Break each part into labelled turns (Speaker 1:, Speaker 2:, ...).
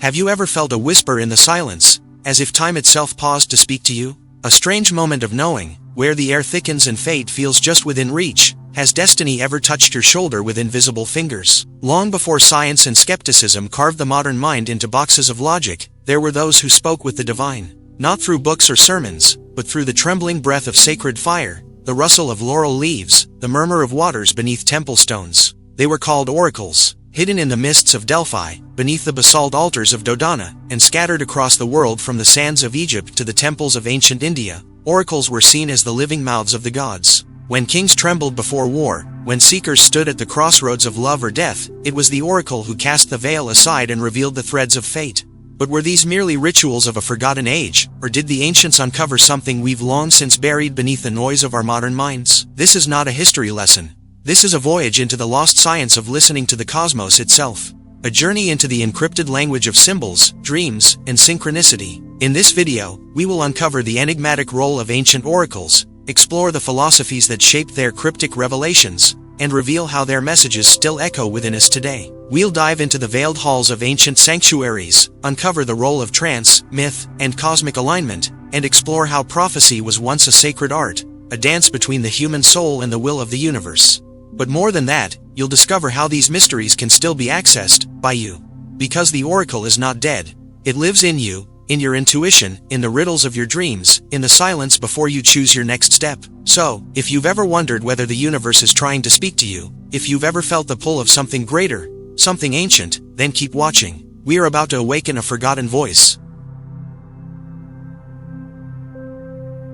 Speaker 1: Have you ever felt a whisper in the silence, as if time itself paused to speak to you? A strange moment of knowing, where the air thickens and fate feels just within reach. Has destiny ever touched your shoulder with invisible fingers? Long before science and skepticism carved the modern mind into boxes of logic, there were those who spoke with the divine. Not through books or sermons, but through the trembling breath of sacred fire, the rustle of laurel leaves, the murmur of waters beneath temple stones. They were called oracles, hidden in the mists of Delphi, beneath the basalt altars of Dodona, and scattered across the world from the sands of Egypt to the temples of ancient India. Oracles were seen as the living mouths of the gods. When kings trembled before war, when seekers stood at the crossroads of love or death, it was the oracle who cast the veil aside and revealed the threads of fate. But were these merely rituals of a forgotten age, or did the ancients uncover something we've long since buried beneath the noise of our modern minds? This is not a history lesson. This is a voyage into the lost science of listening to the cosmos itself. A journey into the encrypted language of symbols, dreams, and synchronicity. In this video, we will uncover the enigmatic role of ancient oracles, explore the philosophies that shaped their cryptic revelations, and reveal how their messages still echo within us today. We'll dive into the veiled halls of ancient sanctuaries, uncover the role of trance, myth, and cosmic alignment, and explore how prophecy was once a sacred art, a dance between the human soul and the will of the universe. But more than that, you'll discover how these mysteries can still be accessed by you. Because the oracle is not dead. It lives in you, in your intuition, in the riddles of your dreams, in the silence before you choose your next step. So, if you've ever wondered whether the universe is trying to speak to you, if you've ever felt the pull of something greater, something ancient, then keep watching. We are about to awaken a forgotten voice.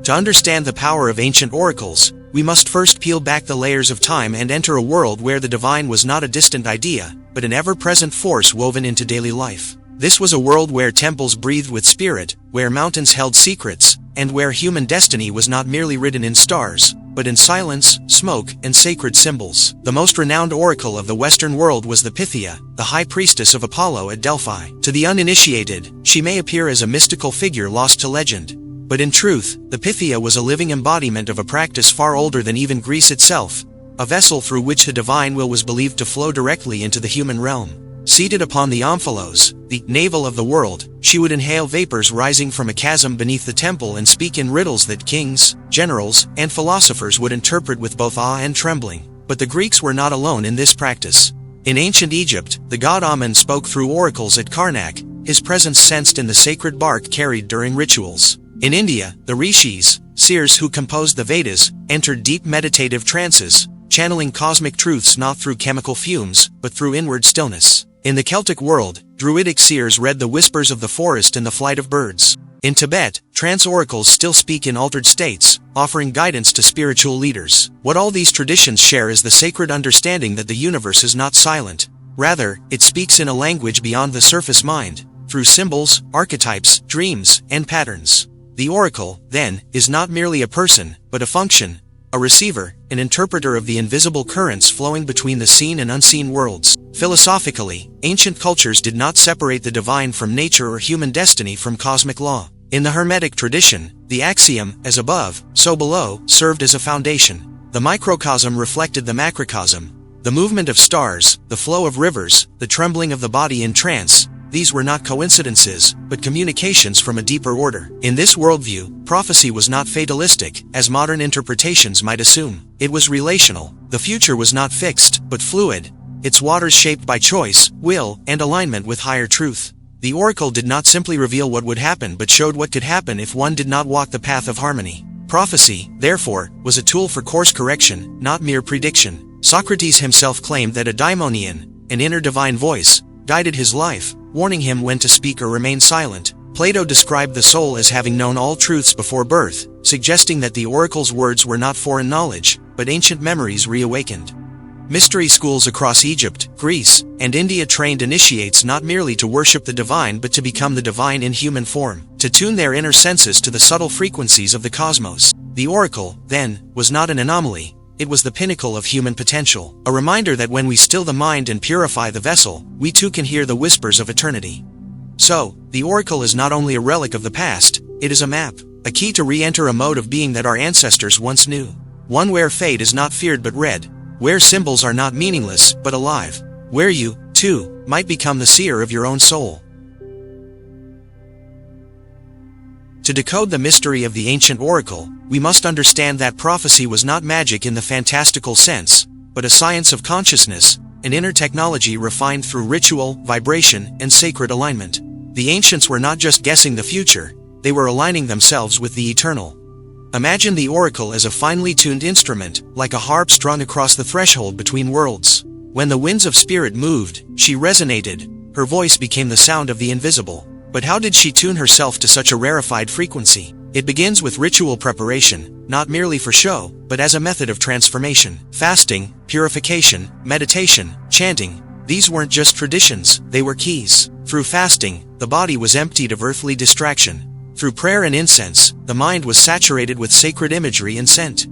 Speaker 1: To understand the power of ancient oracles, we must first peel back the layers of time and enter a world where the divine was not a distant idea, but an ever-present force woven into daily life. This was a world where temples breathed with spirit, where mountains held secrets, and where human destiny was not merely written in stars, but in silence, smoke, and sacred symbols. The most renowned oracle of the Western world was the Pythia, the high priestess of Apollo at Delphi. To the uninitiated, she may appear as a mystical figure lost to legend. But in truth, the Pythia was a living embodiment of a practice far older than even Greece itself, a vessel through which the divine will was believed to flow directly into the human realm. Seated upon the omphalos, the navel of the world, she would inhale vapors rising from a chasm beneath the temple and speak in riddles that kings, generals, and philosophers would interpret with both awe and trembling. But the Greeks were not alone in this practice. In ancient Egypt, the god Amun spoke through oracles at Karnak, his presence sensed in the sacred bark carried during rituals. In India, the rishis, seers who composed the Vedas, entered deep meditative trances, channeling cosmic truths not through chemical fumes, but through inward stillness. In the Celtic world, druidic seers read the whispers of the forest and the flight of birds. In Tibet, trance oracles still speak in altered states, offering guidance to spiritual leaders. What all these traditions share is the sacred understanding that the universe is not silent. Rather, it speaks in a language beyond the surface mind, through symbols, archetypes, dreams, and patterns. The oracle, then, is not merely a person, but a function, a receiver, an interpreter of the invisible currents flowing between the seen and unseen worlds. Philosophically, ancient cultures did not separate the divine from nature or human destiny from cosmic law. In the Hermetic tradition, the axiom, as above, so below, served as a foundation. The microcosm reflected the macrocosm. The movement of stars, the flow of rivers, the trembling of the body in trance, these were not coincidences, but communications from a deeper order. In this worldview, prophecy was not fatalistic, as modern interpretations might assume. It was relational. The future was not fixed, but fluid, its waters shaped by choice, will, and alignment with higher truth. The oracle did not simply reveal what would happen but showed what could happen if one did not walk the path of harmony. Prophecy, therefore, was a tool for course correction, not mere prediction. Socrates himself claimed that a daimonion, an inner divine voice, guided his life, warning him when to speak or remain silent. Plato described the soul as having known all truths before birth, suggesting that the oracle's words were not foreign knowledge, but ancient memories reawakened. Mystery schools across Egypt, Greece, and India trained initiates not merely to worship the divine but to become the divine in human form, to tune their inner senses to the subtle frequencies of the cosmos. The oracle, then, was not an anomaly. It was the pinnacle of human potential, a reminder that when we still the mind and purify the vessel, we too can hear the whispers of eternity. So, the oracle is not only a relic of the past, it is a map, a key to re-enter a mode of being that our ancestors once knew. One where fate is not feared but read, where symbols are not meaningless but alive, where you, too, might become the seer of your own soul. To decode the mystery of the ancient oracle, we must understand that prophecy was not magic in the fantastical sense, but a science of consciousness, an inner technology refined through ritual, vibration, and sacred alignment. The ancients were not just guessing the future, they were aligning themselves with the eternal. Imagine the oracle as a finely tuned instrument, like a harp strung across the threshold between worlds. When the winds of spirit moved, she resonated, her voice became the sound of the invisible. But how did she tune herself to such a rarefied frequency? It begins with ritual preparation, not merely for show, but as a method of transformation. Fasting, purification, meditation, chanting. These weren't just traditions, they were keys. Through fasting, the body was emptied of earthly distraction. Through prayer and incense, the mind was saturated with sacred imagery and scent.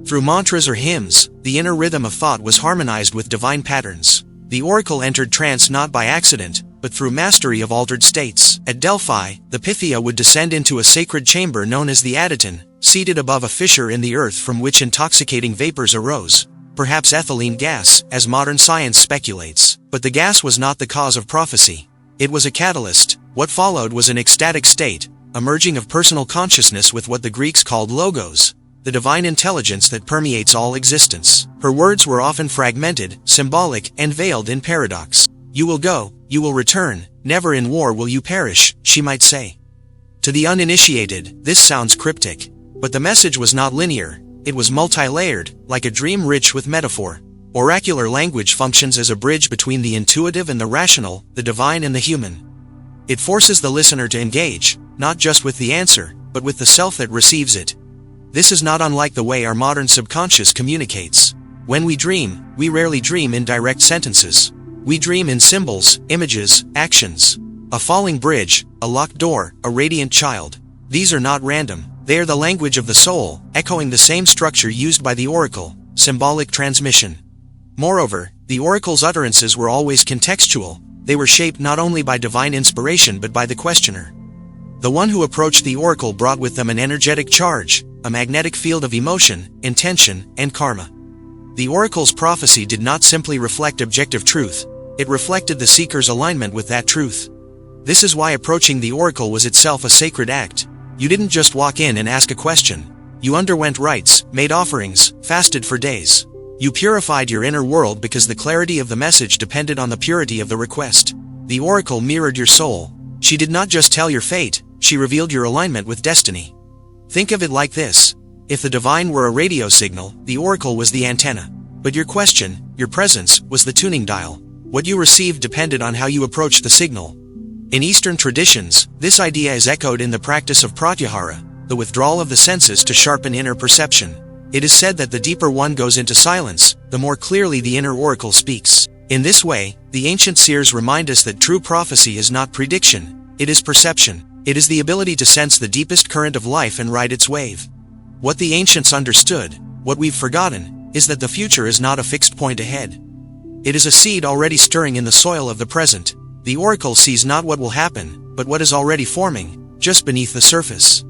Speaker 1: Through mantras or hymns, the inner rhythm of thought was harmonized with divine patterns. The oracle entered trance not by accident, but through mastery of altered states. At Delphi, the Pythia would descend into a sacred chamber known as the Adyton, seated above a fissure in the earth from which intoxicating vapors arose. Perhaps ethylene gas, as modern science speculates. But the gas was not the cause of prophecy. It was a catalyst. What followed was an ecstatic state, a merging of personal consciousness with what the Greeks called logos, the divine intelligence that permeates all existence. Her words were often fragmented, symbolic, and veiled in paradox. You will go, you will return, never in war will you perish, she might say. To the uninitiated, this sounds cryptic. But the message was not linear, it was multi-layered, like a dream rich with metaphor. Oracular language functions as a bridge between the intuitive and the rational, the divine and the human. It forces the listener to engage, not just with the answer, but with the self that receives it. This is not unlike the way our modern subconscious communicates. When we dream, we rarely dream in direct sentences. We dream in symbols, images, actions. A falling bridge, a locked door, a radiant child. These are not random. They are the language of the soul, echoing the same structure used by the oracle, symbolic transmission. Moreover, the oracle's utterances were always contextual. They were shaped not only by divine inspiration but by the questioner. The one who approached the oracle brought with them an energetic charge, a magnetic field of emotion, intention, and karma. The oracle's prophecy did not simply reflect objective truth, it reflected the seeker's alignment with that truth. This is why approaching the oracle was itself a sacred act. You didn't just walk in and ask a question. You underwent rites, made offerings, fasted for days. You purified your inner world because the clarity of the message depended on the purity of the request. The oracle mirrored your soul. She did not just tell your fate, she revealed your alignment with destiny. Think of it like this. If the divine were a radio signal, the oracle was the antenna. But your question, your presence, was the tuning dial. What you received depended on how you approached the signal. In Eastern traditions, this idea is echoed in the practice of pratyahara, the withdrawal of the senses to sharpen inner perception. It is said that the deeper one goes into silence, the more clearly the inner oracle speaks. In this way, the ancient seers remind us that true prophecy is not prediction, it is perception. It is the ability to sense the deepest current of life and ride its wave. What the ancients understood, what we've forgotten, is that the future is not a fixed point ahead. It is a seed already stirring in the soil of the present. The oracle sees not what will happen, but what is already forming, just beneath the surface.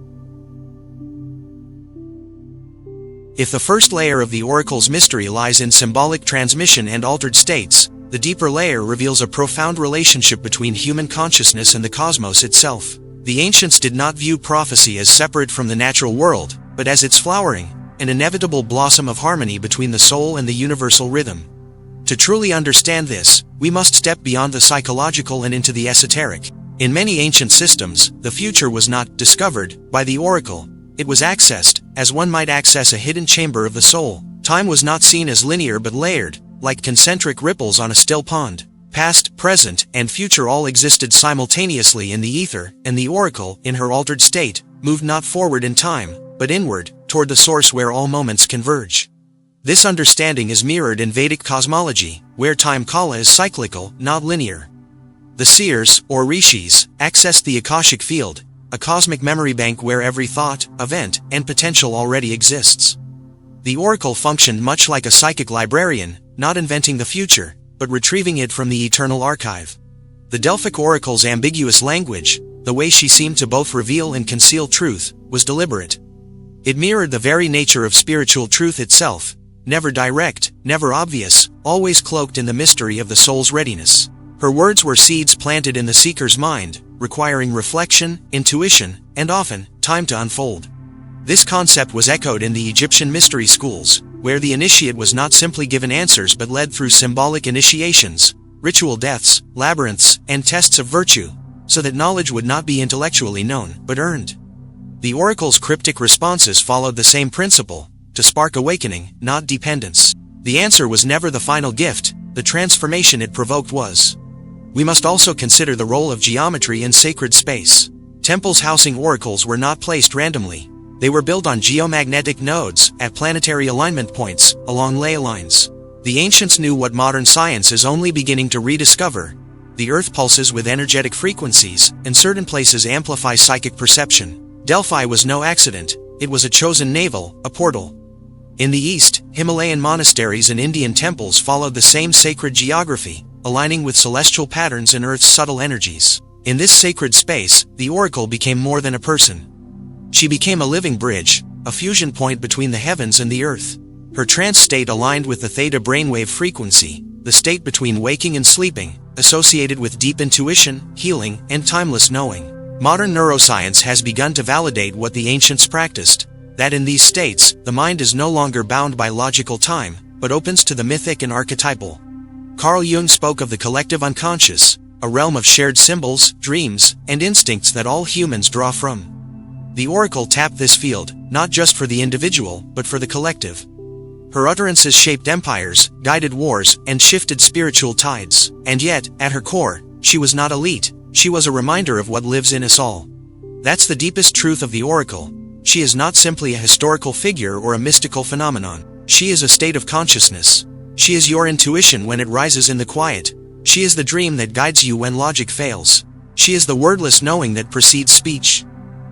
Speaker 1: If the first layer of the oracle's mystery lies in symbolic transmission and altered states, the deeper layer reveals a profound relationship between human consciousness and the cosmos itself. The ancients did not view prophecy as separate from the natural world, but as its flowering, an inevitable blossom of harmony between the soul and the universal rhythm. To truly understand this, we must step beyond the psychological and into the esoteric. In many ancient systems, the future was not discovered by the oracle. It was accessed, as one might access a hidden chamber of the soul. Time was not seen as linear but layered, like concentric ripples on a still pond. Past, present, and future all existed simultaneously in the ether, and the oracle, in her altered state, moved not forward in time, but inward, toward the source where all moments converge. This understanding is mirrored in Vedic cosmology, where time kala is cyclical, not linear. The seers, or rishis, accessed the Akashic field, a cosmic memory bank where every thought, event, and potential already exists. The oracle functioned much like a psychic librarian, not inventing the future, but retrieving it from the eternal archive. The Delphic oracle's ambiguous language, the way she seemed to both reveal and conceal truth, was deliberate. It mirrored the very nature of spiritual truth itself, never direct, never obvious, always cloaked in the mystery of the soul's readiness. Her words were seeds planted in the seeker's mind, requiring reflection, intuition, and often, time to unfold. This concept was echoed in the Egyptian mystery schools, where the initiate was not simply given answers but led through symbolic initiations, ritual deaths, labyrinths, and tests of virtue, so that knowledge would not be intellectually known, but earned. The oracle's cryptic responses followed the same principle, to spark awakening, not dependence. The answer was never the final gift, the transformation it provoked was. We must also consider the role of geometry in sacred space. Temples housing oracles were not placed randomly. They were built on geomagnetic nodes, at planetary alignment points, along ley lines. The ancients knew what modern science is only beginning to rediscover. The earth pulses with energetic frequencies, and certain places amplify psychic perception. Delphi was no accident, it was a chosen navel, a portal. In the east, Himalayan monasteries and Indian temples followed the same sacred geography, aligning with celestial patterns and Earth's subtle energies. In this sacred space, the oracle became more than a person. She became a living bridge, a fusion point between the heavens and the earth. Her trance state aligned with the theta brainwave frequency, the state between waking and sleeping, associated with deep intuition, healing, and timeless knowing. Modern neuroscience has begun to validate what the ancients practiced, that in these states, the mind is no longer bound by logical time, but opens to the mythic and archetypal. Carl Jung spoke of the collective unconscious, a realm of shared symbols, dreams, and instincts that all humans draw from. The oracle tapped this field, not just for the individual, but for the collective. Her utterances shaped empires, guided wars, and shifted spiritual tides. And yet, at her core, she was not elite, she was a reminder of what lives in us all. That's the deepest truth of the oracle. She is not simply a historical figure or a mystical phenomenon. She is a state of consciousness. She is your intuition when it rises in the quiet. She is the dream that guides you when logic fails. She is the wordless knowing that precedes speech.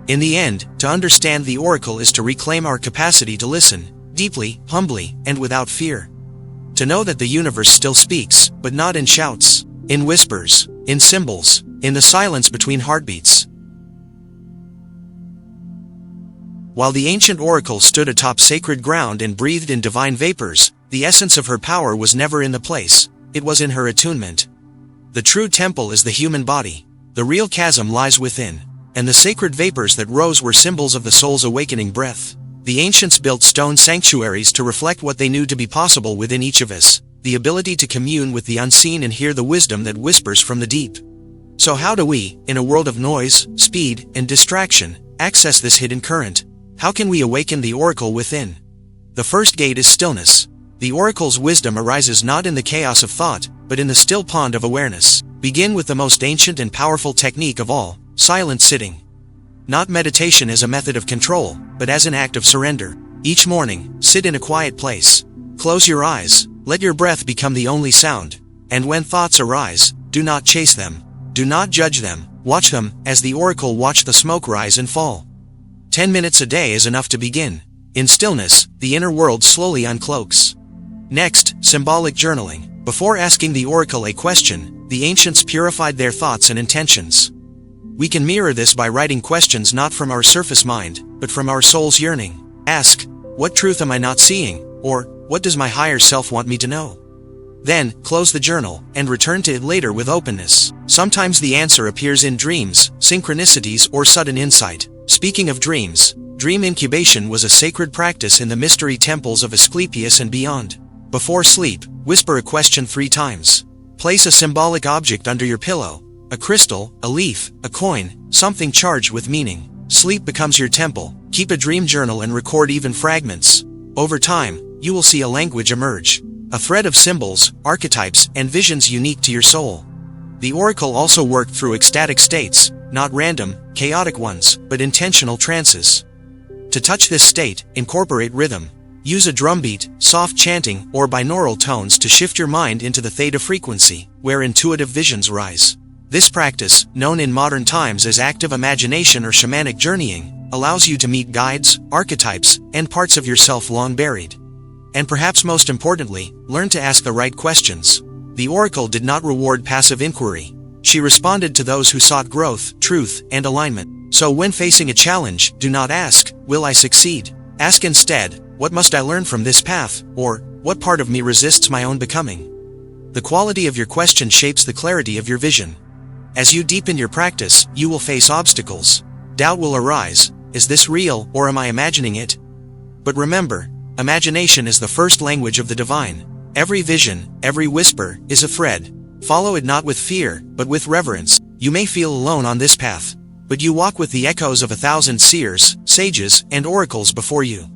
Speaker 1: In the end, to understand the oracle is to reclaim our capacity to listen, deeply, humbly, and without fear. To know that the universe still speaks, but not in shouts, in whispers, in symbols, in the silence between heartbeats. While the ancient oracle stood atop sacred ground and breathed in divine vapors, the essence of her power was never in the place, it was in her attunement. The true temple is the human body. The real chasm lies within. And the sacred vapors that rose were symbols of the soul's awakening breath. The ancients built stone sanctuaries to reflect what they knew to be possible within each of us, the ability to commune with the unseen and hear the wisdom that whispers from the deep. So how do we, in a world of noise, speed, and distraction, access this hidden current? How can we awaken the oracle within? The first gate is stillness. The oracle's wisdom arises not in the chaos of thought, but in the still pond of awareness. Begin with the most ancient and powerful technique of all, silent sitting. Not meditation as a method of control, but as an act of surrender. Each morning, sit in a quiet place. Close your eyes, let your breath become the only sound. And when thoughts arise, do not chase them. Do not judge them, watch them, as the oracle watched the smoke rise and fall. 10 minutes a day is enough to begin. In stillness, the inner world slowly uncloaks. Next, symbolic journaling. Before asking the oracle a question, the ancients purified their thoughts and intentions. We can mirror this by writing questions not from our surface mind, but from our soul's yearning. Ask, what truth am I not seeing? Or, what does my higher self want me to know? Then, close the journal, and return to it later with openness. Sometimes the answer appears in dreams, synchronicities, or sudden insight. Speaking of dreams, dream incubation was a sacred practice in the mystery temples of Asclepius and beyond. Before sleep, whisper a question 3 times. Place a symbolic object under your pillow. A crystal, a leaf, a coin, something charged with meaning. Sleep becomes your temple. Keep a dream journal and record even fragments. Over time, you will see a language emerge. A thread of symbols, archetypes, and visions unique to your soul. The oracle also worked through ecstatic states, not random, chaotic ones, but intentional trances. To touch this state, incorporate rhythm. Use a drumbeat, soft chanting, or binaural tones to shift your mind into the theta frequency, where intuitive visions rise. This practice, known in modern times as active imagination or shamanic journeying, allows you to meet guides, archetypes, and parts of yourself long buried. And perhaps most importantly, learn to ask the right questions. The oracle did not reward passive inquiry. She responded to those who sought growth, truth, and alignment. So when facing a challenge, do not ask, will I succeed? Ask instead, what must I learn from this path? Or, what part of me resists my own becoming? The quality of your question shapes the clarity of your vision. As you deepen your practice, you will face obstacles. Doubt will arise, is this real, or am I imagining it? But remember, imagination is the first language of the divine. Every vision, every whisper, is a thread. Follow it not with fear, but with reverence. You may feel alone on this path, but you walk with the echoes of 1,000 seers, sages, and oracles before you.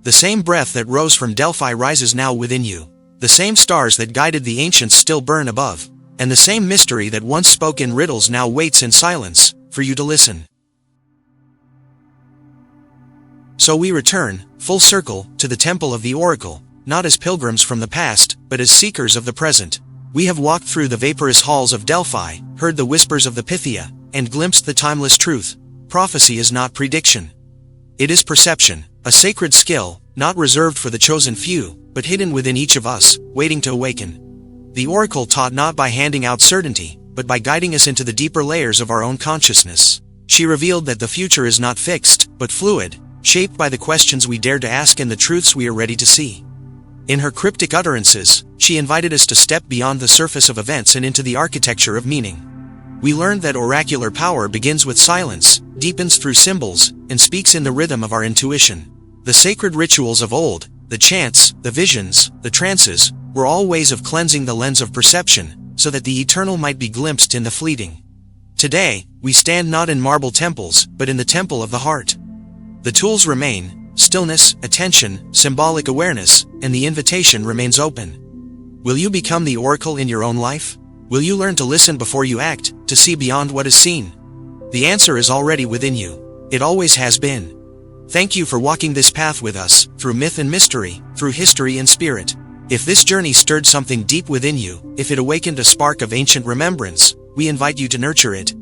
Speaker 1: The same breath that rose from Delphi rises now within you. The same stars that guided the ancients still burn above. And the same mystery that once spoke in riddles now waits in silence, for you to listen. So we return, full circle, to the temple of the oracle, not as pilgrims from the past, but as seekers of the present. We have walked through the vaporous halls of Delphi, heard the whispers of the Pythia, and glimpsed the timeless truth. Prophecy is not prediction. It is perception, a sacred skill, not reserved for the chosen few, but hidden within each of us, waiting to awaken. The oracle taught not by handing out certainty, but by guiding us into the deeper layers of our own consciousness. She revealed that the future is not fixed, but fluid, shaped by the questions we dare to ask and the truths we are ready to see. In her cryptic utterances, she invited us to step beyond the surface of events and into the architecture of meaning. We learned that oracular power begins with silence, deepens through symbols, and speaks in the rhythm of our intuition. The sacred rituals of old, the chants, the visions, the trances, were all ways of cleansing the lens of perception, so that the eternal might be glimpsed in the fleeting. Today, we stand not in marble temples, but in the temple of the heart. The tools remain: stillness, attention, symbolic awareness, and the invitation remains open. Will you become the oracle in your own life? Will you learn to listen before you act, to see beyond what is seen? The answer is already within you. It always has been. Thank you for walking this path with us, through myth and mystery, through history and spirit. If this journey stirred something deep within you, if it awakened a spark of ancient remembrance, we invite you to nurture it.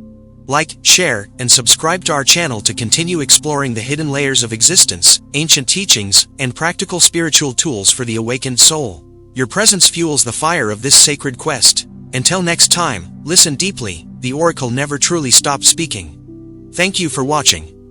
Speaker 1: Like, share, and subscribe to our channel to continue exploring the hidden layers of existence, ancient teachings, and practical spiritual tools for the awakened soul. Your presence fuels the fire of this sacred quest. Until next time, listen deeply, the oracle never truly stops speaking. Thank you for watching.